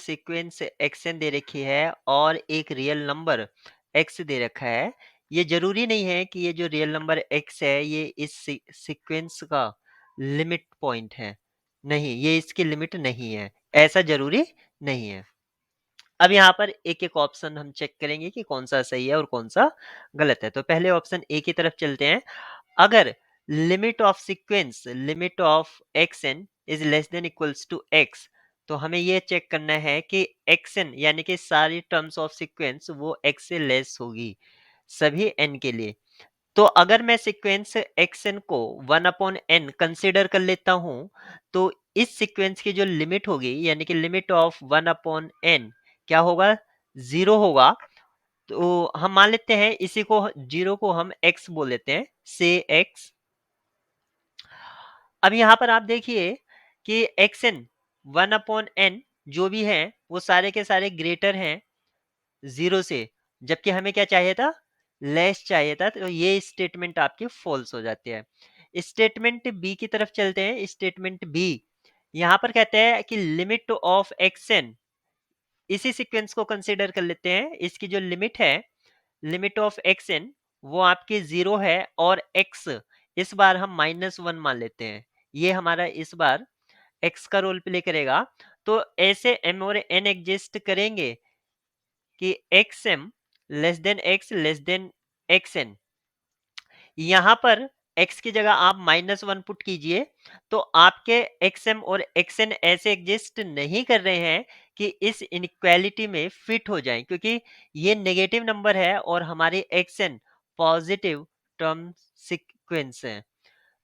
Sequence xn दे रखी है और एक रियल नंबर एक्स दे रखा है, ये जरूरी नहीं है कि ये जो रियल नंबर एक्स है ये इस सीक्वेंस का लिमिट पॉइंट है। नहीं, ये इसकी लिमिट नहीं है, ऐसा जरूरी नहीं है। अब यहाँ पर एक एक ऑप्शन हम चेक करेंगे कि कौन सा सही है और कौन सा गलत है। तो पहले ऑप्शन ए की तरफ चलते हैं। अगर limit of sequence limit of X N is less than equals to X, तो हमें ये चेक करना है कि एक्स एन यानी कि सारी टर्म्स ऑफ सीक्वेंस वो एक्स से लेस होगी सभी एन के लिए। तो अगर मैं सीक्वेंस एक्स एन को 1/n कंसिडर कर लेता हूं, तो इस सीक्वेंस की जो लिमिट होगी यानी कि लिमिट ऑफ 1/n क्या होगा, 0 होगा। तो हम मान लेते हैं इसी को, 0 को हम x बोल लेते हैं, से x। अब यहां पर आप देखिए कि xn 1/n जो भी है वो सारे के सारे ग्रेटर हैं 0 से, जबकि हमें क्या चाहिए था, लेस चाहिए था। तो ये स्टेटमेंट आपकी फॉल्स हो जाती है। स्टेटमेंट बी की तरफ चलते हैं। स्टेटमेंट बी यहां पर कहते हैं कि लिमिट ऑफ xn, इसी सीक्वेंस को कंसीडर कर लेते हैं। इसकी जो लिमिट है, लिमिट ऑफ एक्स एन, वो आपके 0 है और x इस बार हम -1 मान लेते हैं। ये हमारा इस बार x का रोल प्ले करेगा। तो ऐसे m और n एग्जिस्ट करेंगे कि xm less than x less than xn। यहां पर x की जगह आप -1 पुट कीजिए, तो आपके xm और xn ऐसे एग्जिस्ट नहीं कर रहे हैं कि इस इनइक्वालिटी में फिट हो जाएं, क्योंकि ये नेगेटिव नंबर है और हमारे xn पॉजिटिव टर्म सीक्वेंस है।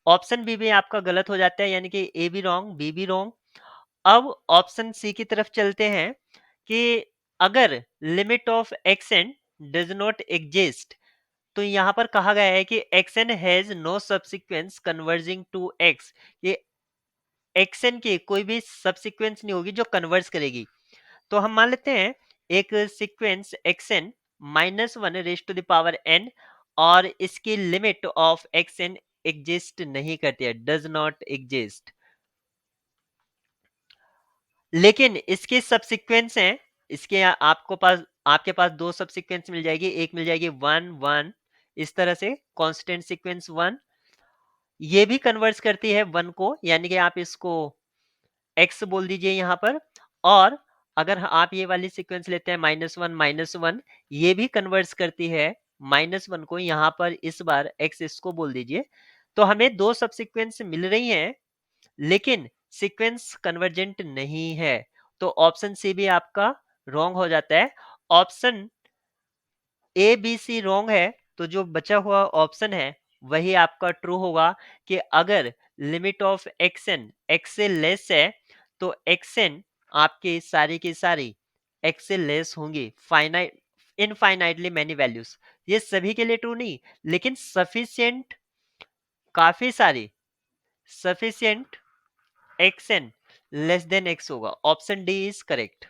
ऑप्शन बी भी आपका गलत हो जाता है, यानी कि ए भी रॉन्ग, बी भी रॉन्ग। अब ऑप्शन सी की तरफ चलते हैं कि अगर limit of xn does not exist, तो यहाँ पर कहा गया है कि xn has no subsequence converging to x, ये xn की कोई भी सबसीक्वेंस नहीं होगी जो कन्वर्ज करेगी। तो हम मान लेते हैं एक sequence xn -1 raise to the power n, और इसकी लिमिट ऑफ xn एग्जिस्ट नहीं करती है, डज नॉट एग्जिस्ट। लेकिन इसके सबसीक्वेंस हैं, इसके आपके पास दो सबसीक्वेंस मिल जाएगी, एक मिल जाएगी 1 1, इस तरह से कांस्टेंट सीक्वेंस 1, ये भी कन्वर्ट करती है 1 को, यानी कि आप इसको x बोल दीजिए यहाँ पर। और अगर आप ये वाली सीक्वेंस लेते हैं -1 ये भी कन्वर्ट करती है -1 को, यहाँ पर इस बार x इसको बोल दीजिए। तो हमें दो सबसीक्वेंस मिल रही हैं, लेकिन सीक्वेंस कन्वर्जेंट नहीं है। तो ऑप्शन सी भी आपका रॉन्ग हो जाता है। Option A B C wrong है, तो जो बचा हुआ ऑप्शन है वही आपका ट्रू होगा कि अगर लिमिट ऑफ एक्सन एक्स से लेस है, तो एक्सन आपकी सारी की सारी एक्स से लेस होंगी, फाइनाइट इनफाइनाइटली मैनी वैल्यूज। ये सभी के लिए ट्रू नहीं, लेकिन सफिशिएंट, काफी सारी sufficient x n less than x होगा। Option D is correct.